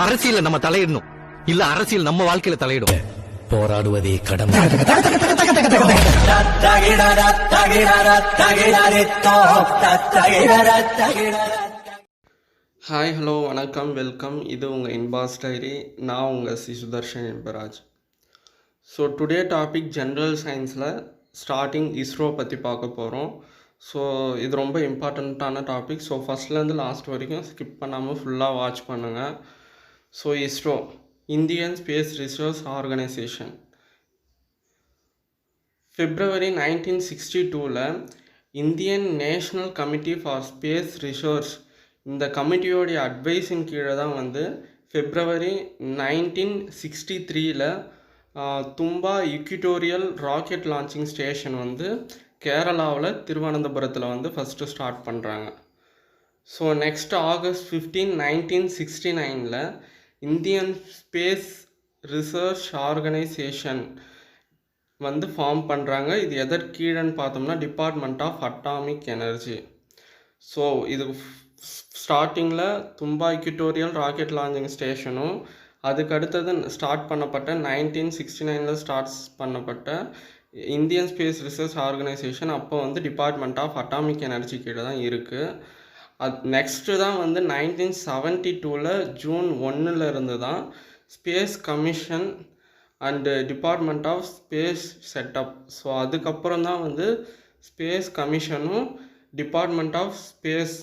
அரசியல நம்ம தலையிடணும், இல்ல அரசியல் நம்ம வாழ்க்கையில தலையிடும். போராடுவதே கடமை. ஹாய், ஹலோ, வணக்கம், வெல்கம். இது உங்கள் இன்பாஸ் டைரி. நான் உங்கள் Sudarshan Inbaraj. So today topic general சயின்ஸில் ஸ்டார்டிங் இஸ்ரோ பற்றி பார்க்க போகிறோம். ஸோ இது ரொம்ப இம்பார்ட்டண்ட்டான டாபிக். ஸோ ஃபஸ்ட்லேருந்து லாஸ்ட் வரைக்கும் ஸ்கிப் பண்ணாமல் ஃபுல்லாக வாட்ச் பண்ணுங்கள். So ISRO, Indian space research organisation, February 1962 Indian national committee for space research, இந்த கமிட்டியோடைய அட்வைஸின் கீழே தான் வந்து February 1963 Thumba equatorial rocket launching station வந்து கேரளாவில் திருவனந்தபுரத்தில் வந்து ஃபஸ்ட்டு ஸ்டார்ட் பண்ணுறாங்க. So next August 15, 1969 Indian space research organisation வந்து ஃபார்ம் பண்ணுறாங்க. இது எதற்கீழன்னு பார்த்தோம்னா department of atomic energy. So இது ஸ்டார்டிங்கில் தும்பா இக்விட்டோரியல் ராக்கெட் லான்ச்சிங் ஸ்டேஷனும், அதுக்கு அடுத்தது ஸ்டார்ட் பண்ணப்பட்ட 1969 ஸ்டார்ட்ஸ் பண்ணப்பட்ட இந்தியன் ஸ்பேஸ் ரிசர்ச் ஆர்கனைசேஷன் அப்போ வந்து டிபார்ட்மெண்ட் ஆஃப் அட்டாமிக் எனர்ஜி கீழே தான் இருக்குது. நெக்ஸ்ட்டு தான் வந்து 1972 ஜூன் 1 இருந்து தான் space commission and department of space setup. So அதுக்கப்புறம் தான் வந்து ஸ்பேஸ் கமிஷனும் டிபார்ட்மெண்ட் ஆஃப் ஸ்பேஸ்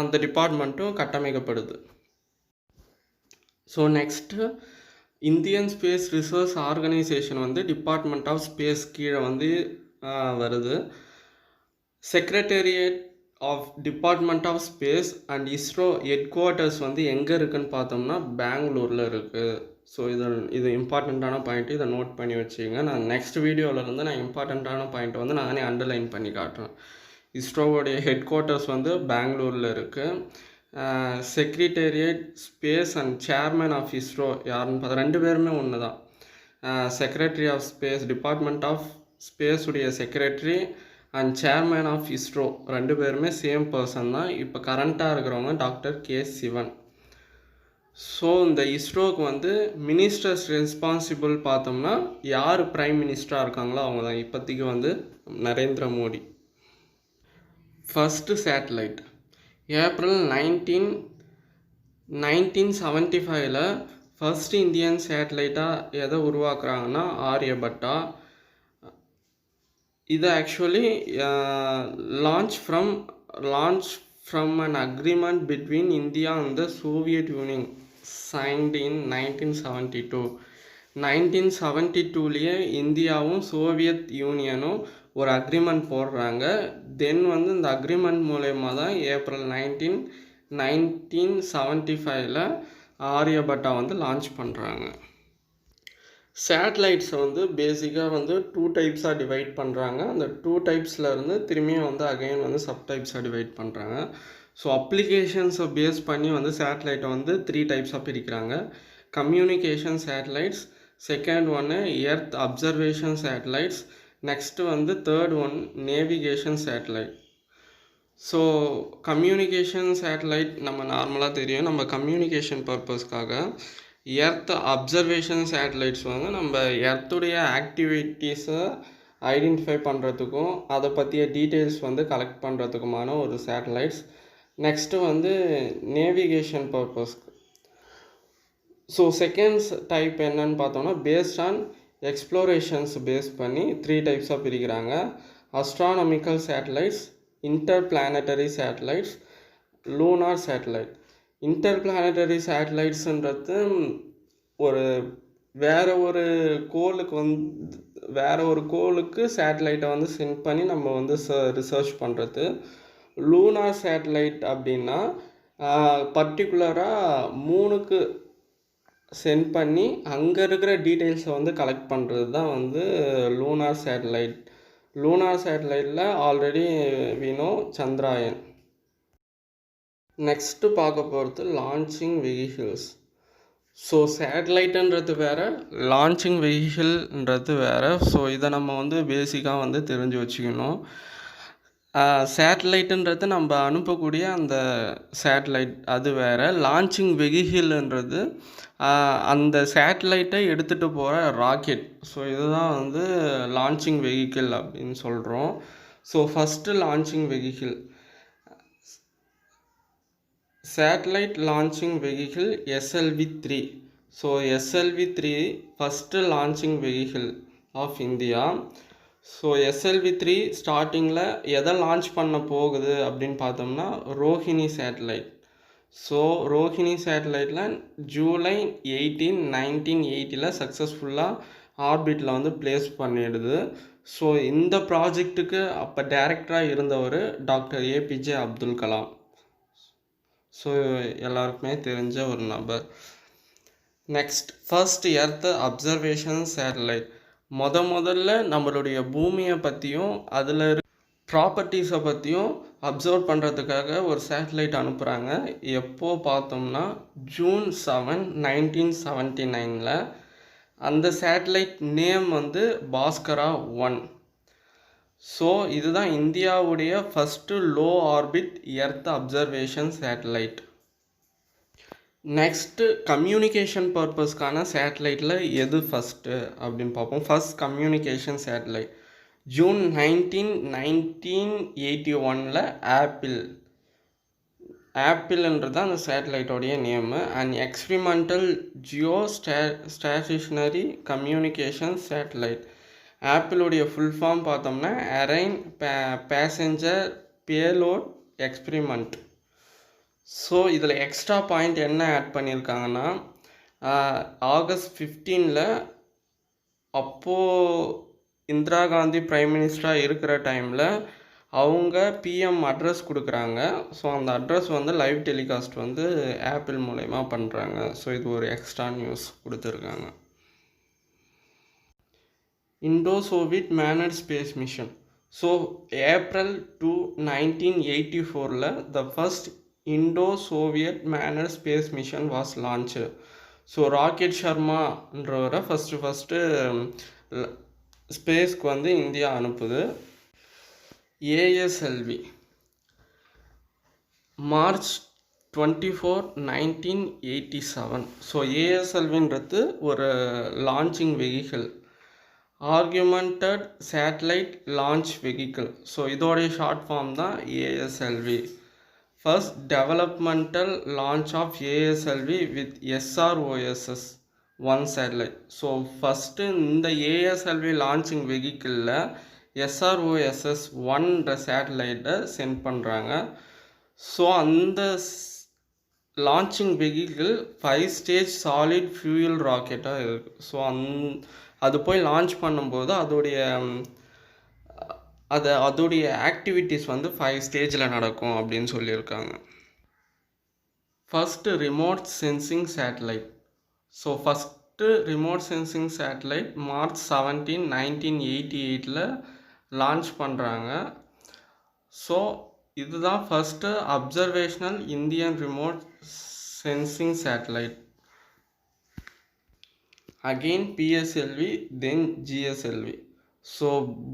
அந்த டிபார்ட்மெண்ட்டும் கட்டமைக்கப்படுது. So next Indian space research organisation வந்து டிபார்ட்மெண்ட் ஆஃப் ஸ்பேஸ் கீழே வந்து வருது. Secretariat of department of space and ISRO headquarters வந்து எங்கே இருக்குதுன்னு பார்த்தோம்னா பெங்களூரில் இருக்குது. ஸோ இது இம்பார்ட்டண்ட்டான பாயிண்ட்டு, இதை நோட் பண்ணி வச்சுக்கோங்க. நான் நெக்ஸ்ட் வீடியோவிலேருந்து நான் இம்பார்ட்டண்ட்டான பாயிண்ட்டை வந்து நானே அண்டர்லைன் பண்ணி காட்டுறேன். இஸ்ரோவோடைய ஹெட் குவார்ட்டர்ஸ் வந்து பெங்களூரில் இருக்குது. Secretariat space and chairman of ISRO யாருன்னு பார்த்தா 2 பேருமே ஒன்று தான். Secretary of space, department of space உடைய secretary and chairman of ISRO 2 பேருமே சேம் பர்சன் தான். இப்போ கரண்ட்டாக இருக்கிறவங்க டாக்டர் கே சிவன். ஸோ இந்த இஸ்ரோவுக்கு வந்து மினிஸ்டர்ஸ் ரெஸ்பான்சிபிள் பார்த்தோம்னா யார் பிரைம் மினிஸ்டராக இருக்காங்களோ அவங்க தான். இப்போதைக்கு வந்து Narendra Modi. First satellite April 1975 first Indian சேட்டலைட்டாக எதை உருவாக்குறாங்கன்னா ஆரியபட்டா. இது actually launch from an agreement between India and the Soviet Union signed in 1972. 1972 இந்தியாவும் சோவியத் யூனியனும் ஒரு அக்ரிமெண்ட் போடுறாங்க. தென் வந்து இந்த அக்ரிமெண்ட் மூலயமா தான் ஏப்ரல் 1975 ஆரியபட்டா வந்து லான்ச் பண்ணுறாங்க. சேட்டலைட்ஸை வந்து பேசிக்காக வந்து 2 டைப்ஸாக டிவைட் பண்ணுறாங்க. அந்த 2 டைப்ஸில் இருந்து திரும்பியும் வந்து அகைன் வந்து சப் டைப்ஸாக டிவைட் பண்ணுறாங்க. ஸோ அப்ளிகேஷன்ஸை பேஸ் பண்ணி வந்து சேட்டலைட்டை வந்து 3 டைப்ஸாக பிரிக்கிறாங்க. கம்யூனிகேஷன் சேட்டலைட்ஸ், செகண்ட் ஒன்று எர்த் அப்சர்வேஷன் சேட்டலைட்ஸ், நெக்ஸ்ட்டு வந்து third one navigation satellite. So communication satellite நம்ம நார்மலாக தெரியும், நம்ம கம்யூனிகேஷன் பர்பஸ்க்காக. எர்த் அப்சர்வேஷன் சேட்டலைட்ஸ் வந்து நம்ம எர்த்துடைய ஆக்டிவிட்டீஸை ஐடென்டிஃபை பண்ணுறதுக்கும் அதை பற்றிய டீட்டெயில்ஸ் வந்து கலெக்ட் பண்ணுறதுக்குமான ஒரு சேட்டலைட்ஸ். நெக்ஸ்ட்டு வந்து நேவிகேஷன் பர்பஸ்க்கு. ஸோ செகண்ட்ஸ் டைப் என்னன்னு பார்த்தோம்னா பேஸ்ட் ஆன் எக்ஸ்ப்ளோரேஷன்ஸ் பேஸ் பண்ணி 3 டைப்ஸாக பிரிக்கிறாங்க. Astronomical satellites, interplanetary satellites, lunar satellite. Interplanetary சேட்டலைட்ஸுன்றது வேறு ஒரு கோளுக்கு சேட்டலைட்டை வந்து சென்ட் பண்ணி நம்ம வந்து ரிசர்ச் பண்ணுறது. லூனார் சேட்டலைட் அப்படின்னா பர்டிகுலராக மூணுக்கு சென்ட் பண்ணி அங்கே இருக்கிற டீட்டெயில்ஸை வந்து கலெக்ட் பண்ணுறது தான் வந்து லூனார் சேட்டலைட். லூனார் சேட்டலைட்டில் ஆல்ரெடி வினோ சந்திராயன். நெக்ஸ்ட்டு பார்க்க போகிறது லான்ச்சிங் வெஹிக்கிள்ஸ். ஸோ சேட்டலைட்டுன்றது வேறு, லான்ச்சிங் வெஹிக்கிள்ன்றது வேறு. ஸோ இதை நம்ம வந்து பேசிக்காக வந்து தெரிஞ்சு வச்சுக்கணும். சேட்டலைட்டுன்றது நம்ம அனுப்பக்கூடிய அந்த சேட்டலைட் அது வேறு. லான்ச்சிங் வெஹிக்கிள்ன்றது அந்த சேட்டலைட்டை எடுத்துகிட்டு போகிற ராக்கெட். ஸோ இதுதான் வந்து லான்ச்சிங் வெஹிக்கிள் அப்படின்னு சொல்கிறோம். So first launching vehicle satellite launching vehicle SLV-3. So SLV-3 first launching vehicle of India. So SLV-3 ஸ்டார்டிங்கில் எதை லான்ச் பண்ண போகுது அப்படின்னு பார்த்தோம்னா ரோஹிணி சேட்டலைட். ஸோ ரோஹிணி சேட்டலைட்டில் ஜூலை 18, 1980 சக்ஸஸ்ஃபுல்லாக ஆர்பிட்டில் வந்து பிளேஸ் பண்ணிடுது. ஸோ இந்த ப்ராஜெக்ட்டுக்கு அப்போ டைரக்டராக இருந்தவர் doctor APJ Abdul Kalam. So எல்லாருக்குமே தெரிஞ்ச ஒரு நபர். Next first earth observation satellite. முதல்ல நம்மளுடைய பூமியை பற்றியும் அதில் ப்ராப்பர்ட்டிஸை பற்றியும் அப்சர்வ் பண்ணுறதுக்காக ஒரு சேட்டலைட் அனுப்புகிறாங்க. எப்போ பார்த்தோம்னா June 7, 1979. அந்த சேட்டலைட் நேம் வந்து பாஸ்கரா 1. ஸோ இதுதான் இந்தியாவுடைய first low orbit earth observation satellite. Next communication பர்பஸ்க்கான சேட்டலைட்டில் எது ஃபஸ்ட்டு அப்படின்னு பார்ப்போம். ஃபஸ்ட் கம்யூனிகேஷன் சேட்டலைட் June 19, 1981 ஆப்பிள்ன்றது அந்த சேட்டலைட்டோடைய name. And experimental geostationary communication satellite. ஆப்பிளுடைய ஃபுல் ஃபார்ம் பார்த்தோம்னா Ariane passenger payload experiment. So இதில் எக்ஸ்ட்ரா பாயிண்ட் என்ன ஆட் பண்ணியிருக்காங்கன்னா August 15 அப்போது இந்திரா காந்தி பிரைம் மினிஸ்டராக இருக்கிற டைமில் அவங்க PM அட்ரஸ் கொடுக்குறாங்க. ஸோ அந்த அட்ரஸ் வந்து லைவ் டெலிகாஸ்ட் வந்து ஆப்பிள் மூலயமா பண்ணுறாங்க. ஸோ இது ஒரு எக்ஸ்ட்ரா நியூஸ் கொடுத்துருக்காங்க. Indo Soviet manned space mission. So April 2, 1984 the first Indo Soviet manned space mission was launch. So Rakesh சர்மான்றவரை ஃபஸ்ட்டு ஸ்பேஸ்க்கு வந்து இந்தியா அனுப்புது. ASLV March 24, 1987. ஸோ ASLVன்றது ஒரு launching vehicle, augmented satellite launch vehicle. So இதோடைய ஷார்ட் ஃபார்ம் தான் ASLV. First developmental launch of ASLV with SROSS 1 சேட்டலைட். So first இந்த ASLV லான்ச்சிங் வெஹிக்கிளில் SROSS 1 சேட்டலைட்டை சென்ட் பண்ணுறாங்க. ஸோ அந்த launching vehicle 5 stage solid fuel ராக்கெட்டாக இருக்குது. ஸோ அது போய் லான்ச் பண்ணும்போது அதோடைய ஆக்டிவிட்டீஸ் வந்து 5 ஸ்டேஜில் நடக்கும் அப்படின்னு சொல்லியிருக்காங்க. First remote sensing satellite. So first remote sensing satellite March 17, 1988 launch பண்ணுறாங்க. ஸோ இதுதான் first observational Indian remote sensing satellite. Again PSLV then GSLV. So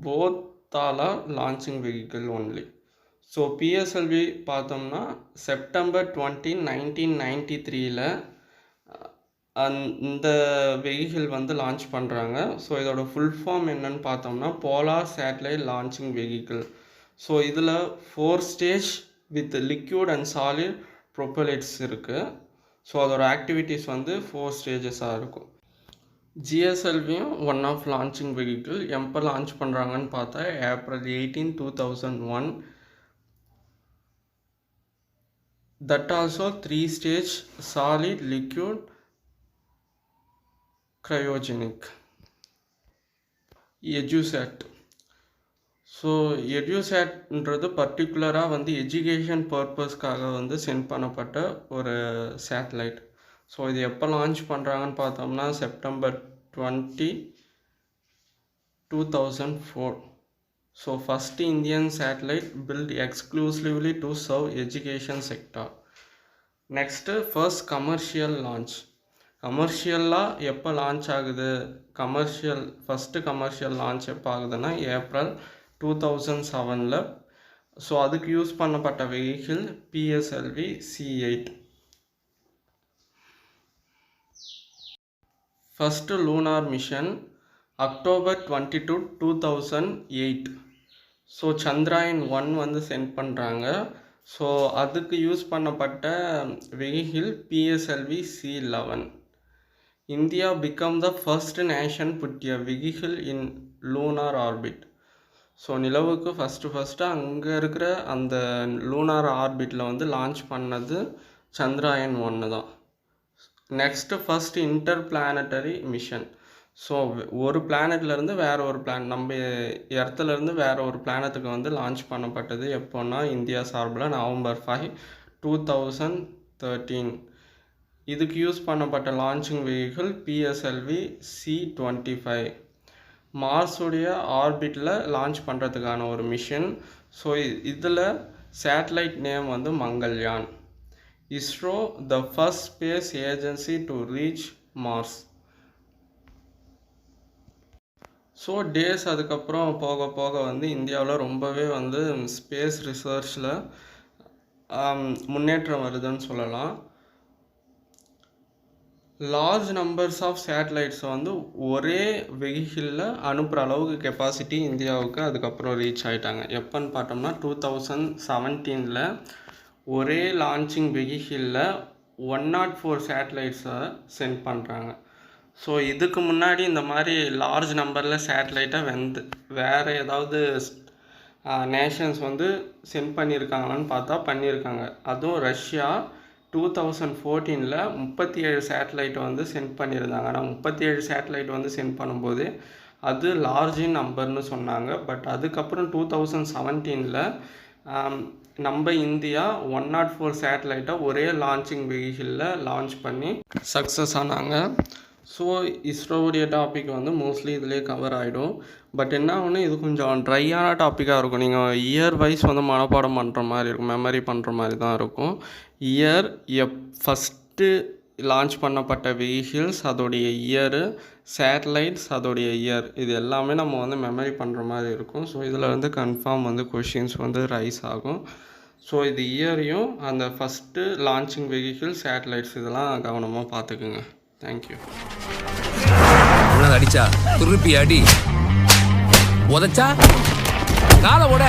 both are launching vehicle only. So PSLV பார்த்தோம்னா September 20, 1993 இந்த vehicle வந்து launch பண்ணுறாங்க. So இதோட full form என்னன்னு பார்த்தோம்னா polar satellite launching vehicle. So இதில் 4 stage with liquid and solid propellants இருக்குது. So அதோட ஆக்டிவிட்டீஸ் வந்து 4 ஸ்டேஜஸாக இருக்கும். GSLVயும் ஒன் ஆஃப் லான்ச்சிங் வெஹிக்கிள். எப்போ லான்ச் பண்ணுறாங்கன்னு பார்த்தா April 18, 2001. That also 3 stage solid liquid cryogenic. EduSat. So EduSatன்றது பர்டிகுலராக வந்து எஜுகேஷன் பர்பஸ்க்காக வந்து சென்ட் பண்ணப்பட்ட ஒரு சேட்டலைட். ஸோ இது எப்போ லான்ச் பண்ணுறாங்கன்னு பார்த்தோம்னா September 20, 2004. So first Indian satellite built exclusively to serve education sector. Next first commercial launch. கமர்ஷியலாக எப்போ லான்ச் ஆகுது, ஃபஸ்ட்டு கமர்ஷியல் லான்ச் எப்போ ஆகுதுன்னா April 2007. ஸோ அதுக்கு யூஸ் பண்ணப்பட்ட vehicle PSLV C8. First lunar mission October 22, 2008. So Chandrayaan 1 வந்து சென்ட் பண்ணுறாங்க. So அதுக்கு யூஸ் பண்ணப்பட்ட vehicle PSLV C11. India become the first nation put a vehicle in lunar orbit. So நிலவுக்கு first அங்கே இருக்கிற அந்த லூனார் ஆர்பிட்டில் வந்து லான்ச் பண்ணது சந்திராயன் 1 தான். Next first inter planetary mission. So ஒரு பிளானட்லேருந்து வேறு ஒரு நம்ம எர்த்துலேருந்து வேறு ஒரு பிளானட்டுக்கு வந்து லான்ச் பண்ணப்பட்டது எப்போன்னா இந்தியா சார்பில் November 5, 2013. இதுக்கு யூஸ் பண்ணப்பட்ட லான்ச்சிங் வெஹிக்கிள் PSLV C25. மார்ஸுடைய ஆர்பிட்டில் லான்ச் பண்ணுறதுக்கான ஒரு மிஷன். ஸோ இதில் சேட்டலைட் நேம் வந்து Mangalyaan. ISRO the first space agency to reach Mars. So days அதுக்கப்புறம் போக போக வந்து இந்தியாவில் ரொம்பவே வந்து ஸ்பேஸ் ரிசர்ச்சில் முன்னேற்றம் வருதுன்னு சொல்லலாம். லார்ஜ் நம்பர்ஸ் ஆஃப் சேட்டலைட்ஸை வந்து ஒரே வெஹிக்கிளில் அனுப்புகிற அளவுக்கு கெப்பாசிட்டி இந்தியாவுக்கு அதுக்கப்புறம் ரீச் ஆகிட்டாங்க. எப்போன்னு பார்த்தோம்னா 2017 ஒரே லான்ச்சிங் வெஹிக்கிளில் 104 சேட்டலைட்ஸை சென்ட் பண்ணுறாங்க. ஸோ இதுக்கு முன்னாடி இந்த மாதிரி லார்ஜ் நம்பரில் சேட்டலைட்டை வேறு ஏதாவது நேஷன்ஸ் வந்து சென்ட் பண்ணியிருக்காங்களான்னு பார்த்தா பண்ணியிருக்காங்க. அதுவும் ரஷ்யா 2014 37 சேட்டலைட்டை வந்து சென்ட் பண்ணியிருந்தாங்க. ஆனால் 37 சேட்டலைட் வந்து சென்ட் பண்ணும்போது அது லார்ஜ் நம்பர்னு சொன்னாங்க. பட் அதுக்கப்புறம் 2017 நம்ம இந்தியா 104 சேட்டலைட்டை ஒரே லான்ச்சிங் வெஹிக்கிளில் லான்ச் பண்ணி சக்ஸஸ் ஆனாங்க. ஸோ இஸ்ரோவுடைய டாபிக் வந்து மோஸ்ட்லி இதிலே கவர் ஆகிடும். பட் என்ன ஒன்று, இது கொஞ்சம் ட்ரையான டாப்பிக்காக இருக்கும். நீங்கள் இயர் வைஸ் வந்து மனப்பாடம் பண்ணுற மாதிரி இருக்கும், மெமரி பண்ணுற மாதிரி தான் இருக்கும். இயர், ஃபஸ்ட்டு லான்ச் பண்ணப்பட்ட வெஹிக்கிள்ஸ் அதோடைய இயரு, சேட்டலைட்ஸ் அதோடைய இயர், இது எல்லாமே நம்ம வந்து மெமரி பண்ணுற மாதிரி இருக்கும். ஸோ இதில் வந்து கன்ஃபார்ம் வந்து கொஷின்ஸ் வந்து ரைஸ் ஆகும். ஸோ இது இயரையும் அந்த ஃபஸ்ட்டு லான்ச்சிங் வெஹிக்கிள், சேட்டலைட்ஸ் இதெல்லாம் கவனமாக பார்த்துக்குங்க. தேங்க்யூ. அடிச்சா திருப்பி அடி, உதச்சா காலை உட.